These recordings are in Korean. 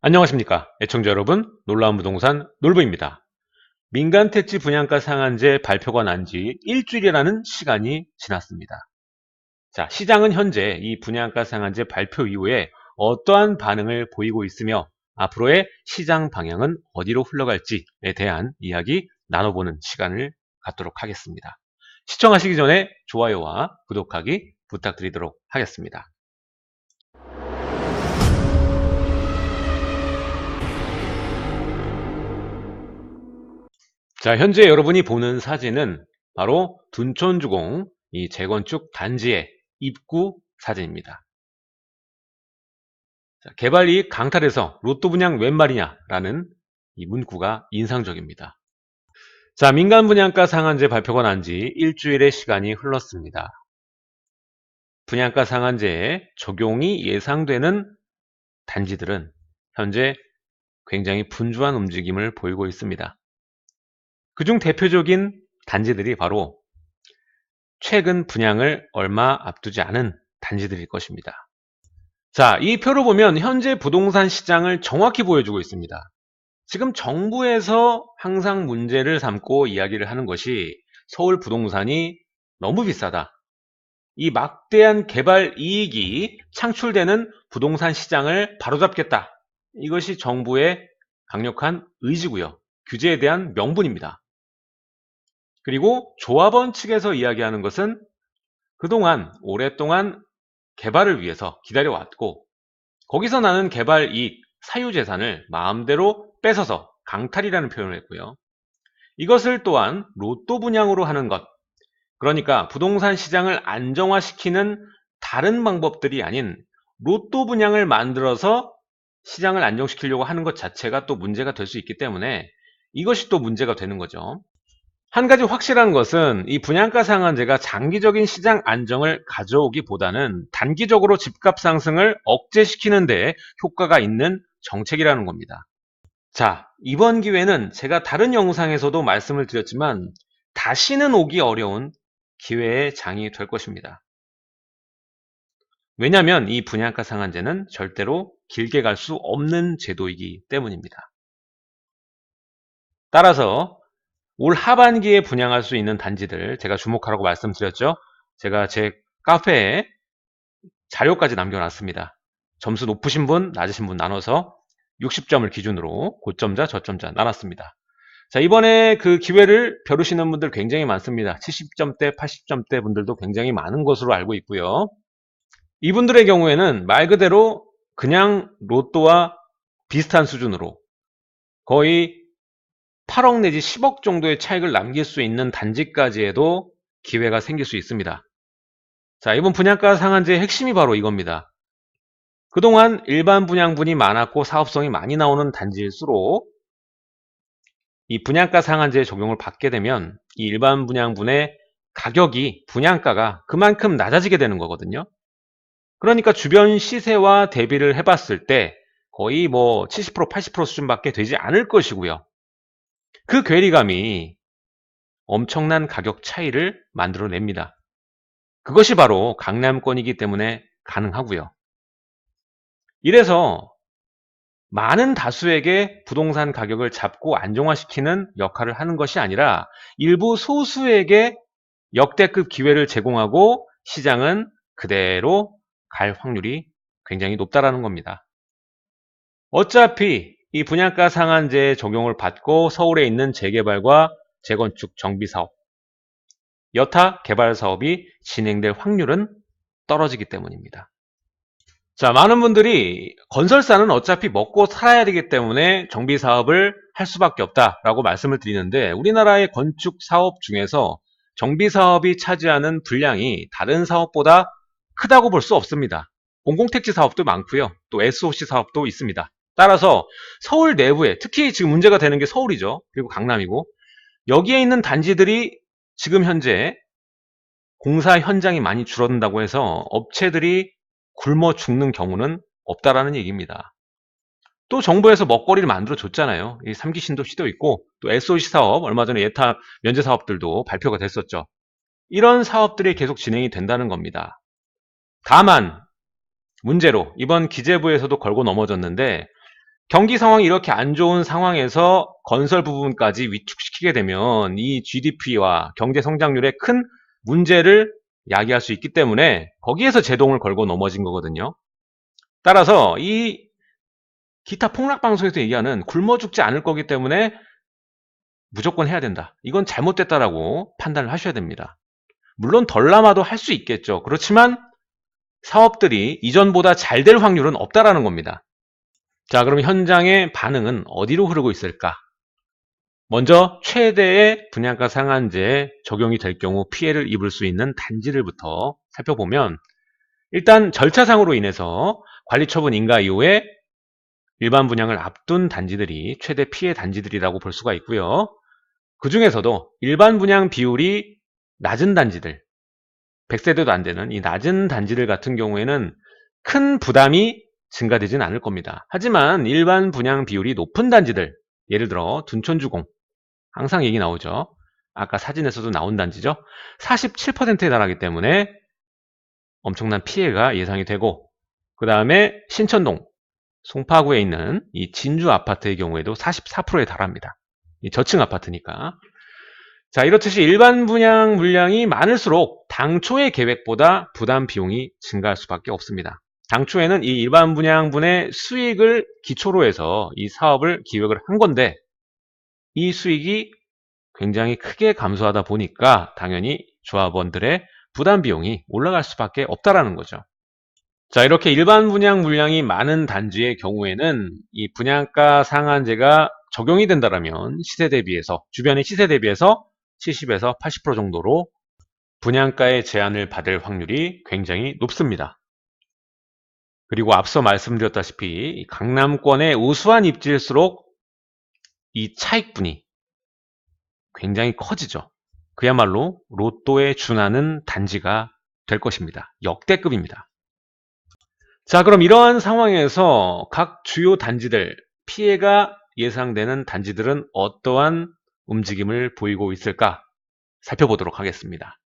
안녕하십니까 애청자 여러분, 놀라운 부동산 놀부입니다. 민간택지 분양가 상한제 발표가 난 지 일주일이라는 시간이 지났습니다. 자, 시장은 현재 이 분양가 상한제 발표 이후에 어떠한 반응을 보이고 있으며 앞으로의 시장 방향은 어디로 흘러갈지에 대한 이야기 나눠보는 시간을 갖도록 하겠습니다. 시청하시기 전에 좋아요와 구독하기 부탁드리도록 하겠습니다. 자, 현재 여러분이 보는 사진은 바로 둔촌주공 이 재건축 단지의 입구 사진입니다. 자, 개발이익 강탈해서 로또 분양 웬 말이냐라는 이 문구가 인상적입니다. 자, 민간 분양가 상한제 발표가 난 지 일주일의 시간이 흘렀습니다. 분양가 상한제에 적용이 예상되는 단지들은 현재 굉장히 분주한 움직임을 보이고 있습니다. 그중 대표적인 단지들이 바로 최근 분양을 얼마 앞두지 않은 단지들일 것입니다. 자, 이 표를 보면 현재 부동산 시장을 정확히 보여주고 있습니다. 지금 정부에서 항상 문제를 삼고 이야기를 하는 것이 서울 부동산이 너무 비싸다. 이 막대한 개발 이익이 창출되는 부동산 시장을 바로잡겠다. 이것이 정부의 강력한 의지고요. 규제에 대한 명분입니다. 그리고 조합원 측에서 이야기하는 것은 그동안 오랫동안 개발을 위해서 기다려왔고 거기서 나는 개발 이익, 사유재산을 마음대로 뺏어서 강탈이라는 표현을 했고요. 이것을 또한 로또 분양으로 하는 것, 그러니까 부동산 시장을 안정화시키는 다른 방법들이 아닌 로또 분양을 만들어서 시장을 안정시키려고 하는 것 자체가 또 문제가 될 수 있기 때문에 이것이 또 문제가 되는 거죠. 한 가지 확실한 것은 이 분양가 상한제가 장기적인 시장 안정을 가져오기보다는 단기적으로 집값 상승을 억제시키는 데 효과가 있는 정책이라는 겁니다. 자, 이번 기회는 제가 다른 영상에서도 말씀을 드렸지만 다시는 오기 어려운 기회의 장이 될 것입니다. 왜냐하면 이 분양가 상한제는 절대로 길게 갈 수 없는 제도이기 때문입니다. 따라서 올 하반기에 분양할 수 있는 단지들 제가 주목하라고 말씀드렸죠. 제가 제 카페에 자료까지 남겨놨습니다. 점수 높으신 분, 낮으신 분 나눠서 60점을 기준으로 고점자, 저점자 나눴습니다. 자, 이번에 그 기회를 벼르시는 분들 굉장히 많습니다. 70점대, 80점대 분들도 굉장히 많은 것으로 알고 있고요. 이분들의 경우에는 말 그대로 그냥 로또와 비슷한 수준으로 거의 8억 내지 10억 정도의 차익을 남길 수 있는 단지까지에도 기회가 생길 수 있습니다. 자, 이번 분양가 상한제의 핵심이 바로 이겁니다. 그동안 일반 분양분이 많았고 사업성이 많이 나오는 단지일수록 이 분양가 상한제 적용을 받게 되면 이 일반 분양분의 가격이 분양가가 그만큼 낮아지게 되는 거거든요. 그러니까 주변 시세와 대비를 해봤을 때 거의 뭐 70%, 80% 수준밖에 되지 않을 것이고요. 그 괴리감이 엄청난 가격 차이를 만들어냅니다. 그것이 바로 강남권이기 때문에 가능하고요. 이래서 많은 다수에게 부동산 가격을 잡고 안정화시키는 역할을 하는 것이 아니라 일부 소수에게 역대급 기회를 제공하고 시장은 그대로 갈 확률이 굉장히 높다라는 겁니다. 어차피 이 분양가 상한제 적용을 받고 서울에 있는 재개발과 재건축 정비사업, 여타 개발 사업이 진행될 확률은 떨어지기 때문입니다. 자, 많은 분들이 건설사는 어차피 먹고 살아야 되기 때문에 정비 사업을 할 수밖에 없다라고 말씀을 드리는데 우리나라의 건축 사업 중에서 정비 사업이 차지하는 분량이 다른 사업보다 크다고 볼 수 없습니다. 공공택지 사업도 많고요. 또 SOC 사업도 있습니다. 따라서 서울 내부에 특히 지금 문제가 되는 게 서울이죠. 그리고 강남이고 여기에 있는 단지들이 지금 현재 공사 현장이 많이 줄어든다고 해서 업체들이 굶어 죽는 경우는 없다라는 얘기입니다. 또 정부에서 먹거리를 만들어 줬잖아요. 이 3기 신도시도 있고 또 SOC 사업 얼마 전에 예타 면제 사업들도 발표가 됐었죠. 이런 사업들이 계속 진행이 된다는 겁니다. 다만 문제로 이번 기재부에서도 걸고 넘어졌는데 경기 상황이 이렇게 안 좋은 상황에서 건설 부분까지 위축시키게 되면 이 GDP와 경제 성장률에 큰 문제를 야기할 수 있기 때문에 거기에서 제동을 걸고 넘어진 거거든요. 따라서 이 기타 폭락 방송에서 얘기하는 굶어 죽지 않을 거기 때문에 무조건 해야 된다. 이건 잘못됐다라고 판단을 하셔야 됩니다. 물론 덜 남아도 할 수 있겠죠. 그렇지만 사업들이 이전보다 잘 될 확률은 없다라는 겁니다. 자, 그럼 현장의 반응은 어디로 흐르고 있을까? 먼저 최대의 분양가 상한제 적용이 될 경우 피해를 입을 수 있는 단지들부터 살펴보면, 일단 절차상으로 인해서 관리처분 인가 이후에 일반 분양을 앞둔 단지들이 최대 피해 단지들이라고 볼 수가 있고요. 그 중에서도 일반 분양 비율이 낮은 단지들, 100세대도 안 되는 이 낮은 단지들 같은 경우에는 큰 부담이 증가되진 않을 겁니다. 하지만 일반 분양 비율이 높은 단지들, 예를 들어 둔촌주공, 항상 얘기 나오죠. 아까 사진에서도 나온 단지죠. 47%에 달하기 때문에 엄청난 피해가 예상이 되고, 그 다음에 신천동, 송파구에 있는 이 진주 아파트의 경우에도 44%에 달합니다. 이 저층 아파트니까. 자, 이렇듯이 일반 분양 물량이 많을수록 당초의 계획보다 부담 비용이 증가할 수밖에 없습니다. 당초에는 이 일반 분양분의 수익을 기초로 해서 이 사업을 기획을 한 건데, 이 수익이 굉장히 크게 감소하다 보니까 당연히 조합원들의 부담 비용이 올라갈 수밖에 없다라는 거죠. 자, 이렇게 일반 분양 물량이 많은 단지의 경우에는 이 분양가 상한제가 적용이 된다면 시세 대비해서, 주변의 시세 대비해서 70에서 80% 정도로 분양가의 제한을 받을 확률이 굉장히 높습니다. 그리고 앞서 말씀드렸다시피 강남권의 우수한 입지일수록 이 차익분이 굉장히 커지죠. 그야말로 로또에 준하는 단지가 될 것입니다. 역대급입니다. 자, 그럼 이러한 상황에서 각 주요 단지들, 피해가 예상되는 단지들은 어떠한 움직임을 보이고 있을까 살펴보도록 하겠습니다.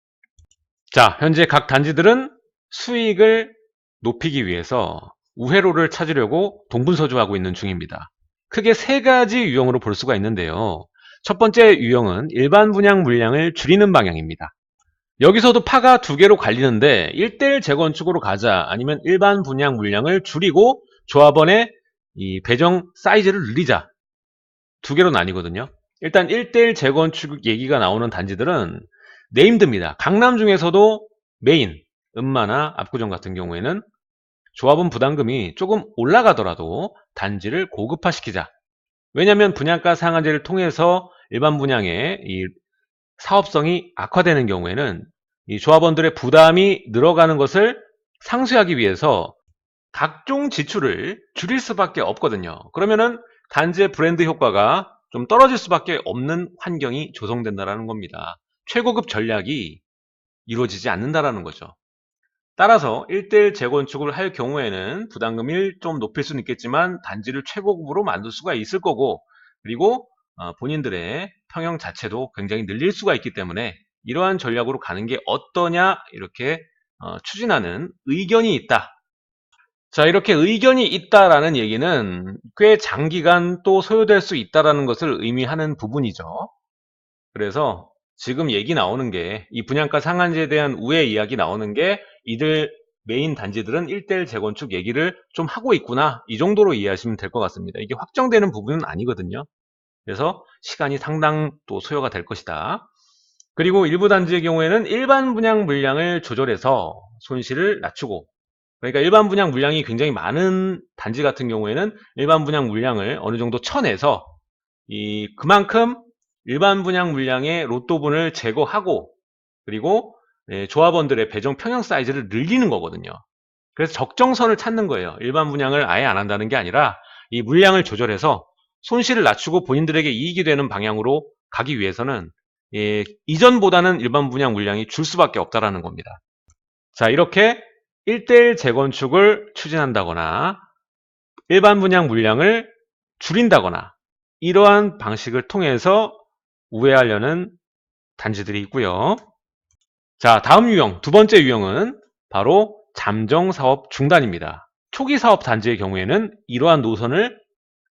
자, 현재 각 단지들은 수익을 높이기 위해서 우회로를 찾으려고 동분서주하고 있는 중입니다. 크게 세 가지 유형으로 볼 수가 있는데요. 첫 번째 유형은 일반 분양 물량을 줄이는 방향입니다. 여기서도 파가 두 개로 갈리는데 1:1 재건축으로 가자, 아니면 일반 분양 물량을 줄이고 조합원의 이 배정 사이즈를 늘리자, 두 개로 나뉘거든요. 일단 1:1 재건축 얘기가 나오는 단지들은 네임드입니다. 강남 중에서도 메인, 음마나 압구정 같은 경우에는 조합원 부담금이 조금 올라가더라도 단지를 고급화시키자. 왜냐하면 분양가 상한제를 통해서 일반 분양의 이 사업성이 악화되는 경우에는 이 조합원들의 부담이 늘어가는 것을 상쇄하기 위해서 각종 지출을 줄일 수밖에 없거든요. 그러면은 단지의 브랜드 효과가 좀 떨어질 수밖에 없는 환경이 조성된다는 겁니다. 최고급 전략이 이루어지지 않는다는 거죠. 따라서 1:1 재건축을 할 경우에는 부담금을 좀 높일 수는 있겠지만 단지를 최고급으로 만들 수가 있을 거고, 그리고 본인들의 평형 자체도 굉장히 늘릴 수가 있기 때문에 이러한 전략으로 가는 게 어떠냐, 이렇게 추진하는 의견이 있다. 자, 이렇게 의견이 있다라는 얘기는 꽤 장기간 또 소요될 수 있다라는 것을 의미하는 부분이죠. 그래서 지금 얘기 나오는 게, 이 분양가 상한제에 대한 우회 이야기 나오는 게 이들 메인 단지들은 1:1 재건축 얘기를 좀 하고 있구나, 이 정도로 이해하시면 될 것 같습니다. 이게 확정되는 부분은 아니거든요. 그래서 시간이 상당 또 소요가 될 것이다. 그리고 일부 단지의 경우에는 일반 분양 물량을 조절해서 손실을 낮추고, 그러니까 일반 분양 물량이 굉장히 많은 단지 같은 경우에는 일반 분양 물량을 어느 정도 쳐내서 그만큼 일반 분양 물량의 로또분을 제거하고, 그리고 조합원들의 배정 평형 사이즈를 늘리는 거거든요. 그래서 적정선을 찾는 거예요. 일반 분양을 아예 안 한다는 게 아니라 이 물량을 조절해서 손실을 낮추고 본인들에게 이익이 되는 방향으로 가기 위해서는 이전보다는 일반 분양 물량이 줄 수밖에 없다라는 겁니다. 자, 이렇게 1:1 재건축을 추진한다거나 일반 분양 물량을 줄인다거나 이러한 방식을 통해서 우회하려는 단지들이 있고요. 자, 다음 유형, 두 번째 유형은 바로 잠정 사업 중단입니다. 초기 사업 단지의 경우에는 이러한 노선을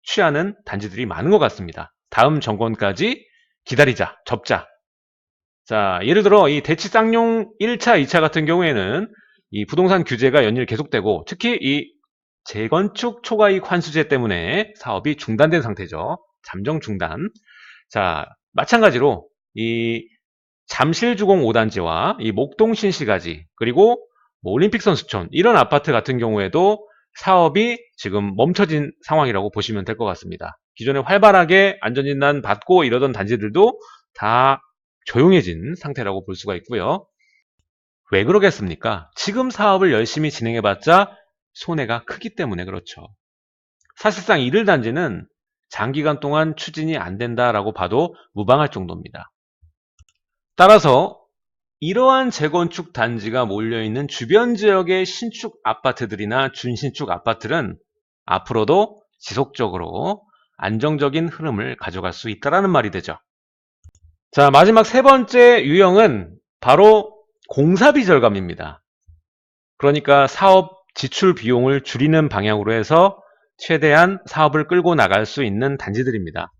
취하는 단지들이 많은 것 같습니다. 다음 정권까지 기다리자, 접자. 자, 예를 들어 이 대치 쌍용 1차, 2차 같은 경우에는 이 부동산 규제가 연일 계속되고 특히 이 재건축 초과이익 환수제 때문에 사업이 중단된 상태죠. 잠정 중단. 자, 마찬가지로 이 잠실주공 5단지와 이 목동 신시가지 그리고 뭐 올림픽 선수촌 이런 아파트 같은 경우에도 사업이 지금 멈춰진 상황이라고 보시면 될 것 같습니다. 기존에 활발하게 안전진단 받고 이러던 단지들도 다 조용해진 상태라고 볼 수가 있고요. 왜 그러겠습니까? 지금 사업을 열심히 진행해봤자 손해가 크기 때문에 그렇죠. 사실상 이들 단지는 장기간 동안 추진이 안 된다라고 봐도 무방할 정도입니다. 따라서 이러한 재건축 단지가 몰려있는 주변 지역의 신축 아파트들이나 준신축 아파트는 앞으로도 지속적으로 안정적인 흐름을 가져갈 수 있다는 말이 되죠. 자, 마지막 세 번째 유형은 바로 공사비 절감입니다. 그러니까 사업 지출 비용을 줄이는 방향으로 해서 최대한 사업을 끌고 나갈 수 있는 단지들입니다.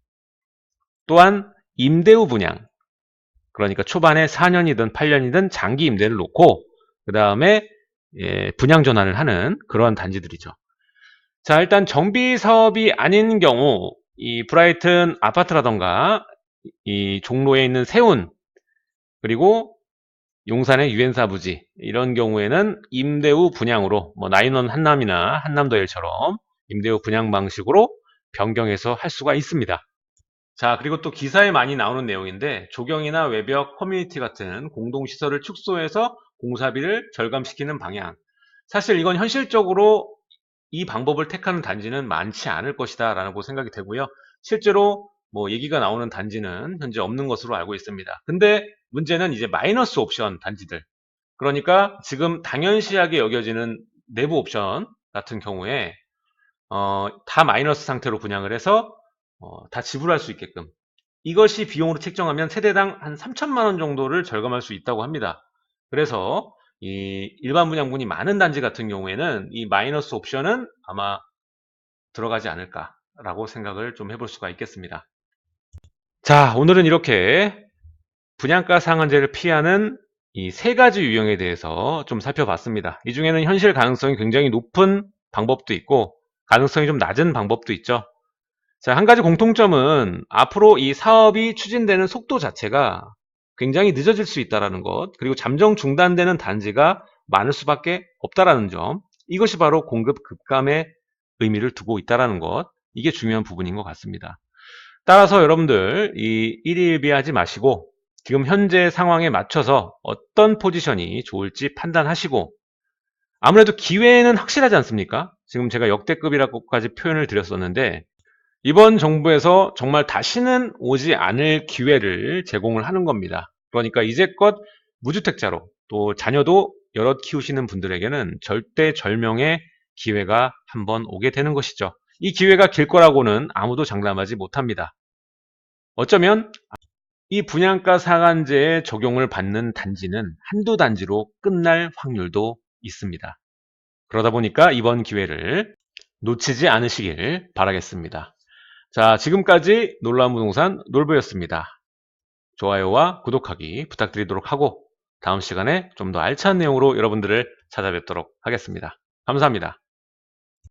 또한 임대후 분양, 그러니까 초반에 4년이든 8년이든 장기 임대를 놓고 그 다음에 분양 전환을 하는 그런 단지들이죠. 자, 일단 정비 사업이 아닌 경우 이 브라이튼 아파트라던가 이 종로에 있는 세운 그리고 용산의 유엔사 부지 이런 경우에는 임대후 분양으로 뭐 나인원 한남이나 한남더일처럼 임대후 분양 방식으로 변경해서 할 수가 있습니다. 자, 그리고 또 기사에 많이 나오는 내용인데 조경이나 외벽, 커뮤니티 같은 공동시설을 축소해서 공사비를 절감시키는 방향. 사실 이건 현실적으로 이 방법을 택하는 단지는 많지 않을 것이다 라고 생각이 되고요. 실제로 뭐 얘기가 나오는 단지는 현재 없는 것으로 알고 있습니다. 근데 문제는 이제 마이너스 옵션 단지들. 그러니까 지금 당연시하게 여겨지는 내부 옵션 같은 경우에 다 마이너스 상태로 분양을 해서 다 지불할 수 있게끔 이것이 비용으로 책정하면 세대당 한 3천만 원 정도를 절감할 수 있다고 합니다. 그래서 이 일반 분양분이 많은 단지 같은 경우에는 이 마이너스 옵션은 아마 들어가지 않을까라고 생각을 좀 해볼 수가 있겠습니다. 자, 오늘은 이렇게 분양가 상한제를 피하는 이 세 가지 유형에 대해서 좀 살펴봤습니다. 이 중에는 현실 가능성이 굉장히 높은 방법도 있고 가능성이 좀 낮은 방법도 있죠. 자, 한 가지 공통점은 앞으로 이 사업이 추진되는 속도 자체가 굉장히 늦어질 수 있다는 것, 그리고 잠정 중단되는 단지가 많을 수밖에 없다는 점, 이것이 바로 공급 급감의 의미를 두고 있다는 것, 이게 중요한 부분인 것 같습니다. 따라서 여러분들 이 일희일비하지 마시고 지금 현재 상황에 맞춰서 어떤 포지션이 좋을지 판단하시고 아무래도 기회는 확실하지 않습니까? 지금 제가 역대급이라고까지 표현을 드렸었는데 이번 정부에서 정말 다시는 오지 않을 기회를 제공을 하는 겁니다. 그러니까 이제껏 무주택자로 또 자녀도 여럿 키우시는 분들에게는 절대절명의 기회가 한번 오게 되는 것이죠. 이 기회가 길 거라고는 아무도 장담하지 못합니다. 어쩌면 이 분양가 상한제의 적용을 받는 단지는 한두 단지로 끝날 확률도 있습니다. 그러다 보니까 이번 기회를 놓치지 않으시길 바라겠습니다. 자, 지금까지 놀라운 부동산 놀부였습니다. 좋아요와 구독하기 부탁드리도록 하고 다음 시간에 좀 더 알찬 내용으로 여러분들을 찾아뵙도록 하겠습니다. 감사합니다.